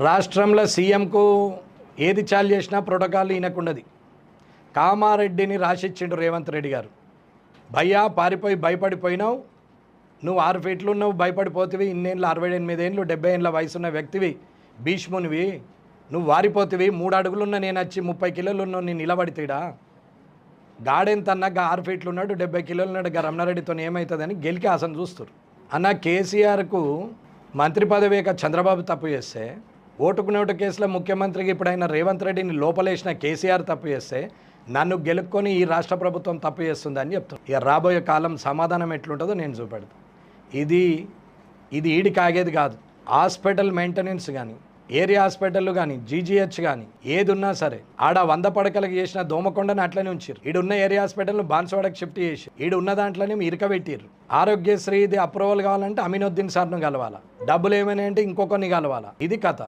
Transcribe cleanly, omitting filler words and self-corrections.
రాష్ట్రంలో సీఎంకు ఏది చాలు చేసినా ప్రోటోకాల్ ఈయనకుండది. కామారెడ్డిని రాసిచ్చిండు రేవంత్ రెడ్డి గారు. భయ్యా పారిపోయి భయపడిపోయినావు, నువ్వు 6 ఫీట్లు ఉన్నావు, భయపడిపోతివి, ఇన్నేళ్ళు 68 ఏళ్ళు 70 ఏళ్ళ వయసున్న వ్యక్తివి, భీష్మునివి, నువ్వు వారిపోతివి, 3 అడుగులున్న నేను వచ్చి 30 కిలోలు ఉన్నావు, నేను నిలబడితేడా గాడెంతన్నా 6 ఫీట్లు ఉన్నాడు, 70 కిలోలు ఉన్నాడు, రమణారెడ్డితో ఏమవుతుందని గెలికి ఆశను చూస్తారు అన్న. కేసీఆర్కు మంత్రి పదవి చంద్రబాబు తప్పు చేస్తే, ఓటుకు నోటు కేసులో ముఖ్యమంత్రికి ఇప్పుడైన రేవంత్ రెడ్డిని లోపలేసిన కేసీఆర్ తప్పు చేస్తే, నన్ను గెలుక్కొని ఈ రాష్ట్ర ప్రభుత్వం తప్పు చేస్తుందని చెప్తాను. ఇక రాబోయే కాలం సమాధానం ఎట్లుంటుందో నేను చూపెడతాను. ఇది ఈడికి ఆగేది కాదు. హాస్పిటల్ మెయింటెనెన్స్ కానీ, ఏరియా హాస్పిటల్ కానీ, జీజీహెచ్ కానీ ఏది ఉన్నా సరే, ఆడ 100 పడకలకు చేసిన దోమకొండని అట్లనే ఉంచారు. ఈడున్న ఏరియా హాస్పిటల్ను బాన్స్వాడకు షిఫ్ట్ చేసి ఈడున్న దాంట్లోనే ఇరకబెట్టిర్రు. ఆరోగ్యశ్రీ ఇది అప్రూవల్ కావాలంటే అమీనుద్దీన్ సార్ను కలవాలా, డబ్బులు ఏమైనా అంటే ఇంకొకరిని కలవాలా. ఇది కథ.